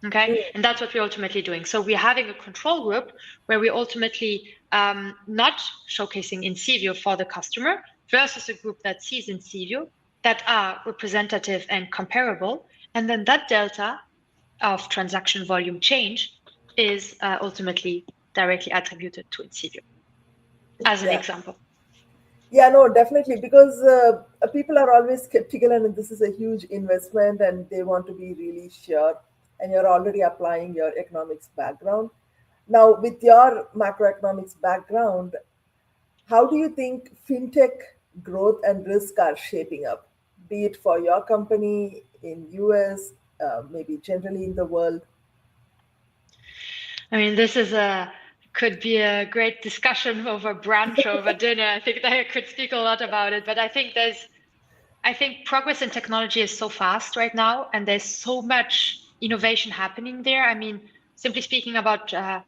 Okay. mm, And that's what we're ultimately doing. So we're having a control group where we ultimately not showcasing inncivio for the customer versus a group that sees inncivio that are representative and comparable. And then that delta of transaction volume change is ultimately directly attributed to inncivio as an yeah. example. Yeah, no, definitely, because people are always skeptical, and this is a huge investment, and they want to be really sure. And you're already applying your economics background. Now, with your macroeconomics background, how do you think fintech growth and risk are shaping up, be it for your company in US, maybe generally in the world? I mean, this is a could be a great discussion over brunch, over dinner. I think that I could speak a lot about it, but I think progress in technology is so fast right now, and there's so much innovation happening there. I mean, simply speaking about the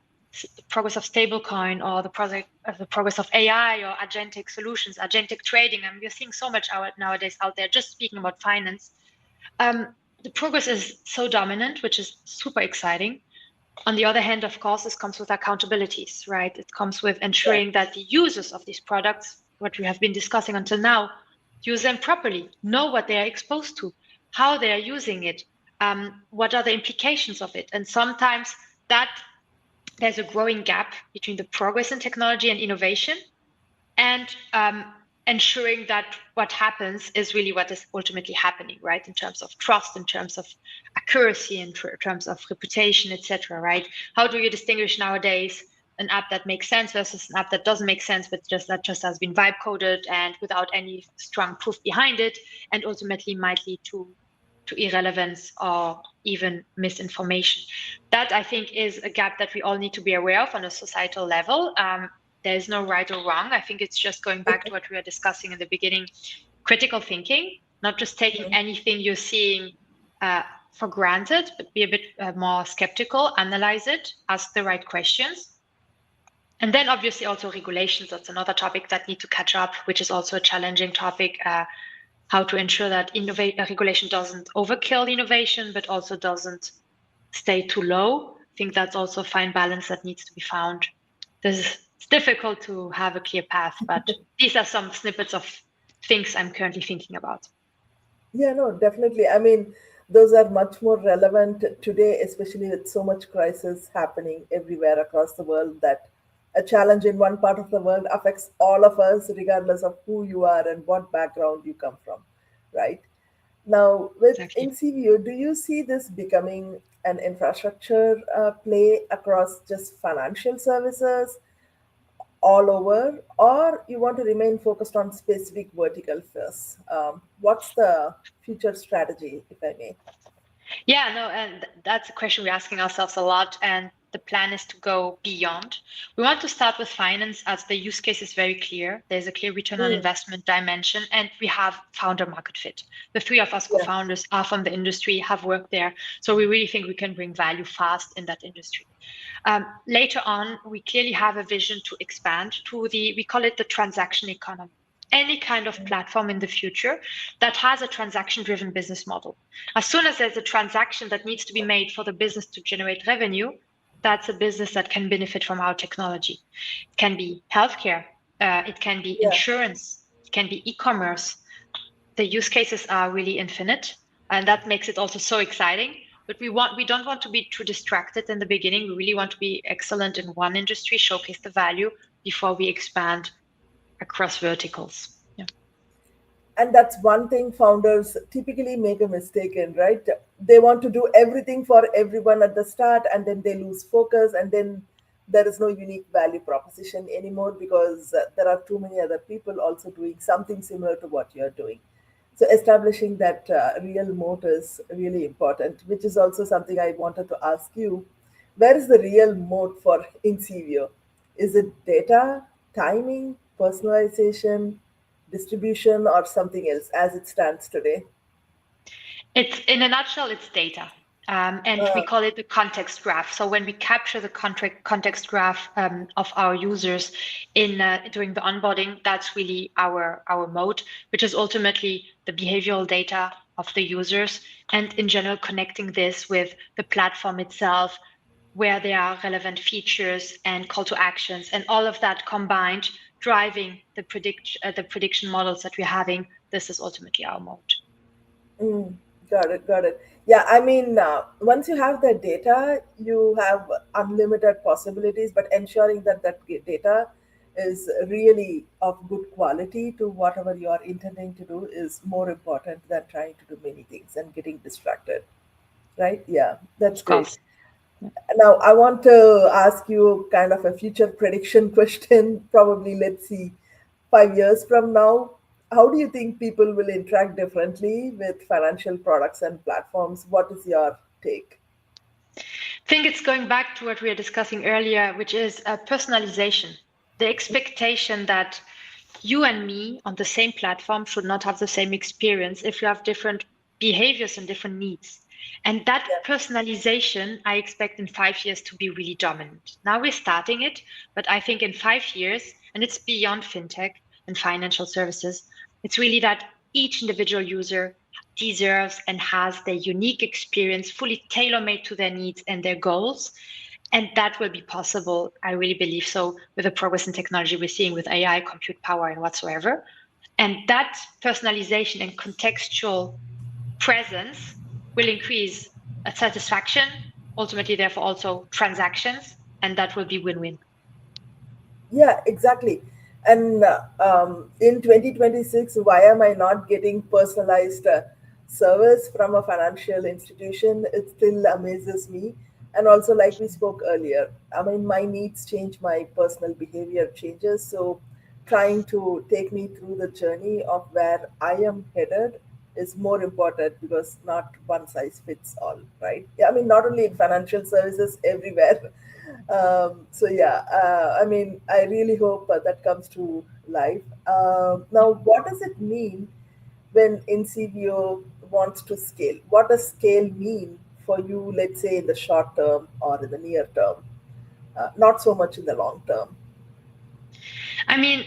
progress of stablecoin or the progress of AI or agentic solutions, agentic trading. I mean, we're seeing so much nowadays out there. Just speaking about finance, the progress is so dominant, which is super exciting. On the other hand, of course, this comes with accountabilities, right? It comes with Yeah, ensuring that the users of these products, what we have been discussing until now, use them properly, know what they are exposed to, how they are using it, what are the implications of it. And sometimes that there's a growing gap between the progress in technology and innovation and ensuring that what happens is really what is ultimately happening, right? In terms of trust, in terms of accuracy, in terms of reputation, etc. Right? How do you distinguish nowadays an app that makes sense versus an app that doesn't make sense, but just has been vibe coded and without any strong proof behind it, and ultimately might lead to irrelevance or even misinformation. That I think is a gap that we all need to be aware of on a societal level. There is no right or wrong. I think it's just going back to what we were discussing in the beginning, critical thinking, not just taking anything you're seeing for granted, but be a bit more skeptical, analyze it, ask the right questions. And then obviously also regulations. That's another topic that need to catch up, which is also a challenging topic. How to ensure that regulation doesn't overkill innovation, but also doesn't stay too low. I think that's also a fine balance that needs to be found. It's difficult to have a clear path, but these are some snippets of things I'm currently thinking about. yeah, no, definitely. I mean, those are much more relevant today, especially with so much crisis happening everywhere across the world, that a challenge in one part of the world affects all of us, regardless of who you are and what background you come from, right? Now, with Exactly. inncivio, do you see this becoming an infrastructure play across just financial services all over, or you want to remain focused on specific vertical first? What's the future strategy, if I may? Yeah, no, and that's a question we're asking ourselves a lot. And the plan is to go beyond. We want to start with finance as the use case is very clear. There's a clear return on Mm, investment dimension, and we have founder market fit. The three of us co yeah, founders are from the industry, have worked there. So we really think we can bring value fast in that industry. Later on, we clearly have a vision to expand to we call it the transaction economy. Any kind of platform in the future that has a transaction driven business model. As soon as there's a transaction that needs to be made for the business to generate revenue, that's a business that can benefit from our technology. It can be healthcare, it can be yeah. insurance, it can be e commerce. The use cases are really infinite, and that makes it also so exciting. But we don't want to be too distracted in the beginning. We really want to be excellent in one industry, showcase the value before we expand across verticals. Yeah. And that's one thing founders typically make a mistake in, right? They want to do everything for everyone at the start, and then they lose focus, and then there is no unique value proposition anymore because there are too many other people also doing something similar to what you're doing. So establishing that real moat is really important, which is also something I wanted to ask you. Where is the real moat for Incivio? Is it data, timing, personalization, distribution, or something else as it stands today? It's in a nutshell, it's data. And we call it the context graph. So when we capture the context graph of our users in during the onboarding, that's really our mode, which is ultimately the behavioral data of the users, and in general connecting this with the platform itself, where there are relevant features and call to actions, and all of that combined, driving the prediction models that we're having. This is ultimately our mode. Mm, got it, got it. Yeah, I mean, once you have the data, you have unlimited possibilities, but ensuring that data is really of good quality to whatever you are intending to do is more important than trying to do many things and getting distracted, right? Yeah, that's Of great. course. Now, I want to ask you kind of a future prediction question. Probably, let's see, 5 years from now, how do you think people will interact differently with financial products and platforms? What is your take? I think it's going back to what we were discussing earlier, which is personalization. The expectation that you and me on the same platform should not have the same experience if you have different behaviors and different needs. And that Yeah. personalization, I expect in 5 years to be really dominant. Now we're starting it, but I think in 5 years, and it's beyond fintech and financial services, it's really that each individual user deserves and has their unique experience fully tailor made to their needs and their goals. And that will be possible, I really believe so, with the progress in technology we're seeing with AI, compute power, and whatsoever. And that personalization and contextual presence will increase satisfaction, ultimately, therefore, also transactions, and that will be win win. Yeah, exactly. And in 2026, why am I not getting personalized service from a financial institution? It still amazes me. And also, like we spoke earlier, I mean, my needs change, my personal behavior changes. So, trying to take me through the journey of where I am headed is more important because not one size fits all, right? Yeah, I mean, not only in financial services, everywhere. So yeah, I mean, I really hope that comes to life. Now, what does it mean when NCVO wants to scale? What does scale mean for you, let's say in the short term or in the near term? Not so much in the long term. I mean,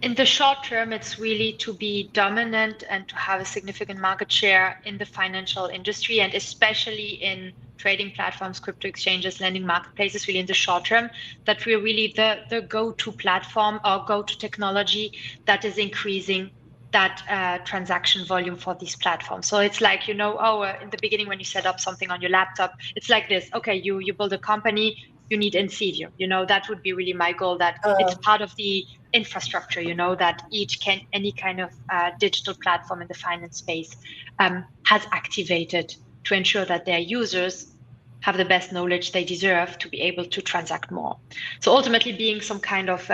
in the short term, it's really to be dominant and to have a significant market share in the financial industry, and especially in trading platforms, crypto exchanges, lending marketplaces, really in the short term, that we're really the go-to platform or go-to technology that is increasing that transaction volume for these platforms. So it's like, in the beginning when you set up something on your laptop, it's like this. Okay, you build a company, you need inncivio. That would be really my goal, that it's Uh, part of the infrastructure, that any kind of digital platform in the finance space has activated to ensure that their users have the best knowledge they deserve to be able to transact more. So ultimately, being some kind of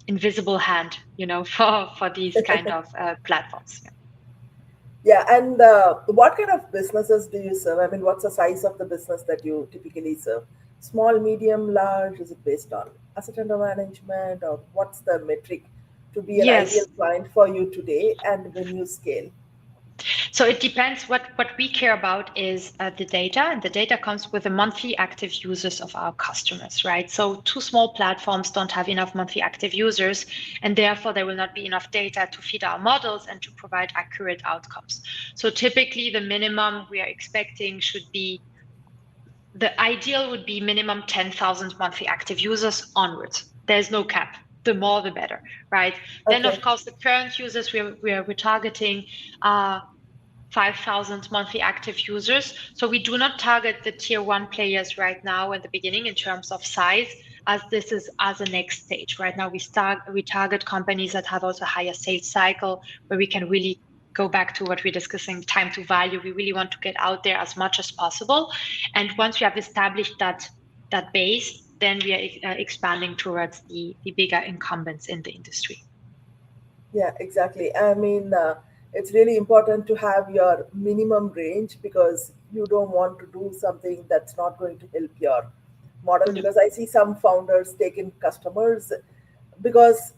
invisible hand, for these kind of platforms. Yeah. yeah, and what kind of businesses do you serve? I mean, what's the size of the business that you typically serve? Small, medium, large? Is it based on asset under management, or what's the metric to be an ideal Yes. client for you today and when you scale? So it depends. What we care about is the data, and the data comes with the monthly active users of our customers, right? So two small platforms don't have enough monthly active users, and therefore there will not be enough data to feed our models and to provide accurate outcomes. So typically, the minimum we are expecting should be, the ideal would be minimum 10,000 monthly active users onwards. There's no cap. The more, the better, right? Then, of Okay. course, the current users we're targeting are 5,000 monthly active users. So we do not target the tier one players right now in the beginning in terms of size, as this is as a next stage. Right now, we target companies that have also higher sales cycle, where we can really go back to what we're discussing, time to value. We really want to get out there as much as possible. And once we have established that base, then we are expanding towards the bigger incumbents in the industry. Yeah, exactly. I mean, it's really important to have your minimum range because you don't want to do something that's not going to help your model. Yeah. Because I see some founders take in customers because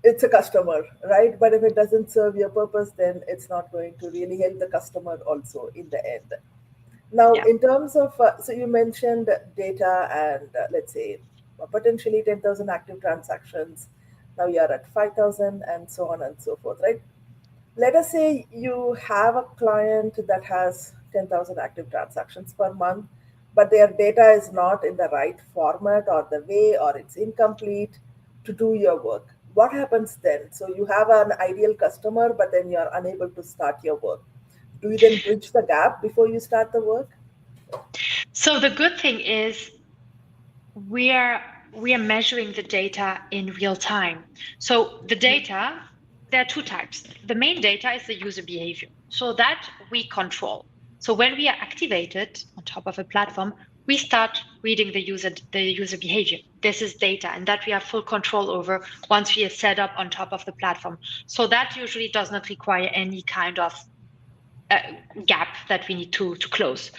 it's a customer, right? But if it doesn't serve your purpose, then it's not going to really help the customer also in the end. Now, Yeah. in terms of, so you mentioned data and let's say potentially 10,000 active transactions. Now you're at 5,000 and so on and so forth, right? Let us say you have a client that has 10,000 active transactions per month, but their data is not in the right format or the way, or it's incomplete to do your work. What happens then? So you have an ideal customer, but then you're unable to start your work. Do you then bridge the gap before you start the work? So the good thing is we are we are measuring the data in real time. So the data, there are two types. The main data is the user behavior. So that we control. So when we are activated on top of a platform, we start reading the user behavior. This is data, and that we have full control over once we are set up on top of the platform. So that usually does not require any kind of uh, gap that we need to close.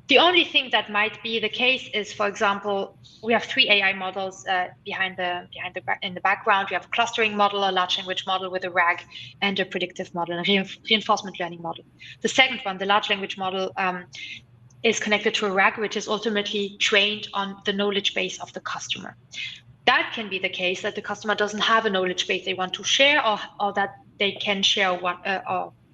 The only thing that might be the case is, for example, we have three AI models in the background. We have a clustering model, a large language model with a RAG, and a predictive model, a reinforcement learning model. The second one, the large language model, is connected to a RAG, which is ultimately trained on the knowledge base of the customer. That can be the case that the customer doesn't have a knowledge base they want to share, or that they can share one,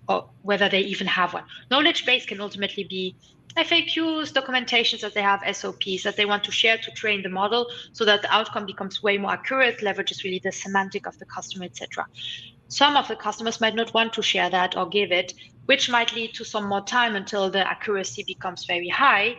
or whether they even have one. Knowledge base can ultimately be FAQs, documentations that they have, SOPs that they want to share to train the model so that the outcome becomes way more accurate, leverages really the semantic of the customer, etc. Some of the customers might not want to share that or give it, which might lead to some more time until the accuracy becomes very high.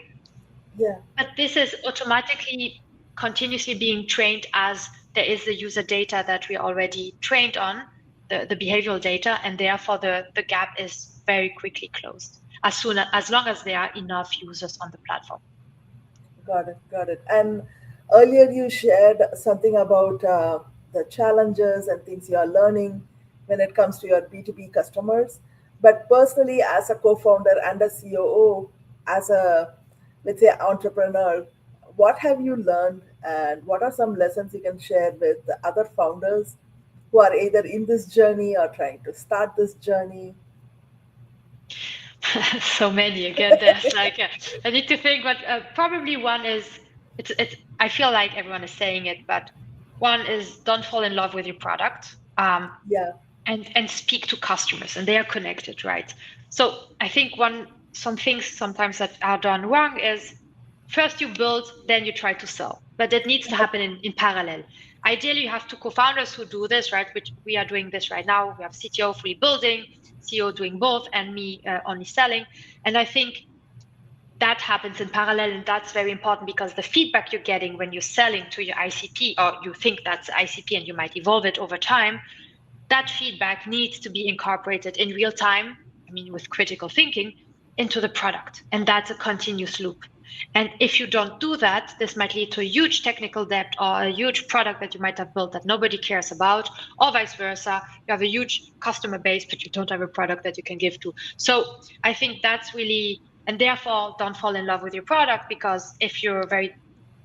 Yeah. But this is automatically continuously being trained as there is the user data that we already trained on, the behavioral data, and therefore the gap is very quickly closed as long as there are enough users on the platform. Got it, got it. And earlier you shared something about the challenges and things you are learning when it comes to your B2B customers. But personally, as a co founder and a COO, as a, let's say, entrepreneur, what have you learned and what are some lessons you can share with the other founders who are either in this journey or trying to start this journey? So many again. There's like I need to think, but probably one is it's. I feel like everyone is saying it, but one is don't fall in love with your product. Yeah, And speak to customers, and they are connected, right? So I think some things sometimes that are done wrong is first you build, then you try to sell, but that needs to happen in parallel. Ideally you have two co-founders who do this, right? Which we are doing this right now. We have CTO fully building, CEO doing both, and me only selling. And I think that happens in parallel, and that's very important because the feedback you're getting when you're selling to your ICP, or you think that's ICP and you might evolve it over time, that feedback needs to be incorporated in real time, I mean, with critical thinking, into the product. And that's a continuous loop. And if you don't do that, this might lead to a huge technical debt or a huge product that you might have built that nobody cares about, or vice versa. You have a huge customer base, but you don't have a product that you can give to. So I think that's really, and therefore don't fall in love with your product, because if you're very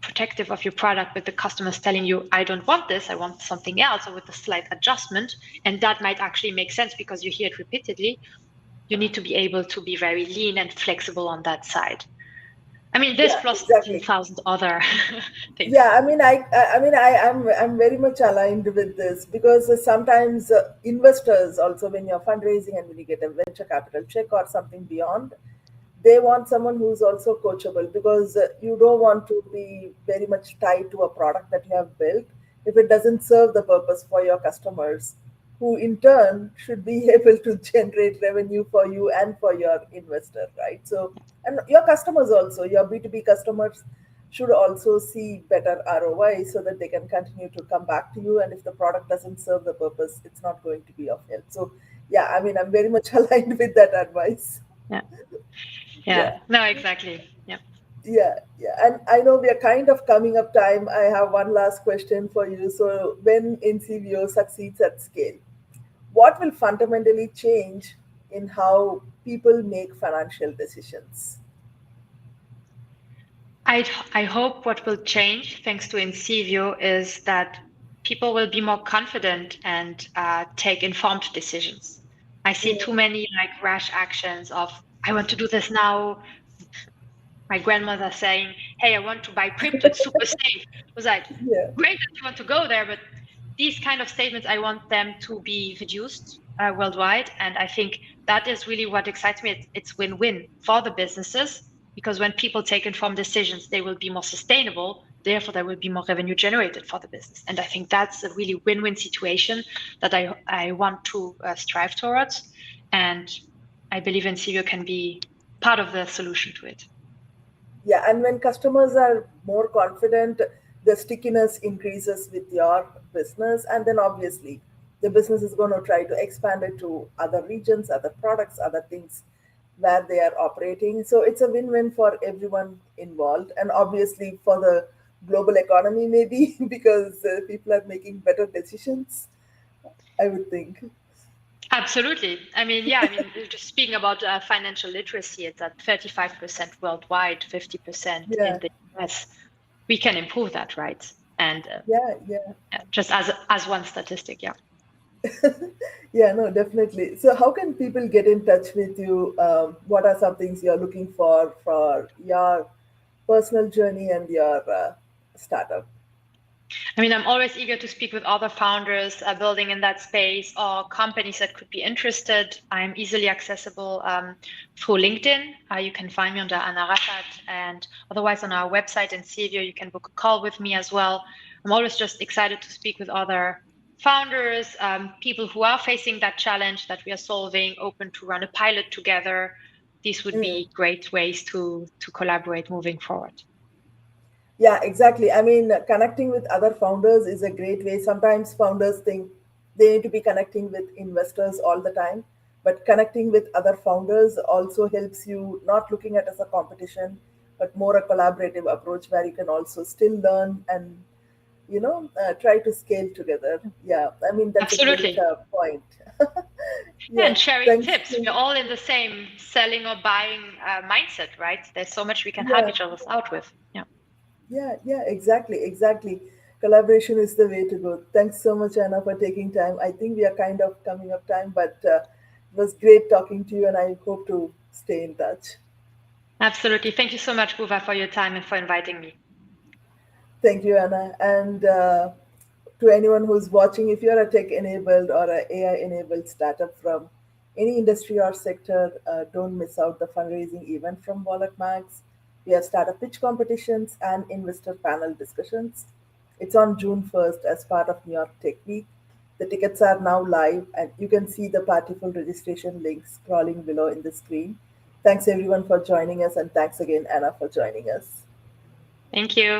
protective of your product, but the customer's telling you, I don't want this, I want something else, or with a slight adjustment, and that might actually make sense because you hear it repeatedly, you need to be able to be very lean and flexible on that side. I mean, this yeah, plus exactly. 10,000 other things. Yeah, I'm very much aligned with this because sometimes investors also, when you're fundraising and when you get a venture capital check or something beyond, they want someone who's also coachable because you don't want to be very much tied to a product that you have built if it doesn't serve the purpose for your customers, who in turn should be able to generate revenue for you and for your investor, right? So, and your customers also, your B2B customers should also see better ROI so that they can continue to come back to you. And if the product doesn't serve the purpose, it's not going to be of help. So, yeah, I mean, I'm very much aligned with that advice. Yeah. Yeah. Yeah. No, exactly. Yeah. Yeah, yeah. And I know we are kind of coming up time. I have one last question for you. So, when inncivio succeeds at scale, what will fundamentally change in how people make financial decisions? I hope what will change thanks to Incivio is that people will be more confident and take informed decisions. I see too many like rash actions of I want to do this now. My grandmother saying, "Hey, I want to buy crypto. It's super safe." I was like, Yeah, "Great that you want to go there, but these kind of statements, I want them to be reduced worldwide." And I think that is really what excites me. It's win-win for the businesses because when people take informed decisions, they will be more sustainable. Therefore, there will be more revenue generated for the business. And I think that's a really win-win situation that I want to strive towards. And I believe Ensivio can be part of the solution to it. yeah, and when customers are more confident, the stickiness increases with your business, and then obviously the business is going to try to expand it to other regions, other products, other things where they are operating. So it's a win-win for everyone involved, and obviously for the global economy maybe because people are making better decisions, I would think. Absolutely. I mean, yeah, I mean, just speaking about financial literacy, it's at 35% worldwide, 50% in Yeah, the US. We can improve that, right? And yeah, yeah. just as one statistic, yeah. Yeah, no, definitely. So, how can people get in touch with you? What are some things you're looking for your personal journey and your startup? I mean, I'm always eager to speak with other founders building in that space or companies that could be interested. I'm easily accessible through LinkedIn. You can find me under Anna Raafat, and otherwise on our website in Civio, you can book a call with me as well. I'm always just excited to speak with other founders, people who are facing that challenge that we are solving, open to run a pilot together. These would be great ways to collaborate moving forward. Yeah, exactly. I mean, connecting with other founders is a great way. Sometimes founders think they need to be connecting with investors all the time, but connecting with other founders also helps you not looking at as a competition, but more a collaborative approach where you can also still learn and try to scale together. Yeah, I mean that's a great Absolutely. point. Yeah, Yeah, and sharing thanks. tips. We're all in the same selling or buying mindset, right? There's so much we can help Yeah, each other out with. Yeah. yeah, exactly, exactly. Collaboration is the way to go. Thanks so much, Anna, for taking time. I think we are kind of coming up time, but it was great talking to you, and I hope to stay in touch. Absolutely. Thank you so much, Bhuva, for your time and for inviting me. Thank you, Anna. And to anyone who's watching, if you're a tech enabled or a AI enabled startup from any industry or sector, don't miss out the fundraising event from Wallet Max. We have startup pitch competitions and investor panel discussions. It's on June 1st as part of New York Tech Week. The tickets are now live, and you can see the party full registration link scrolling below in the screen. Thanks everyone for joining us, and thanks again, Anna, for joining us. Thank you.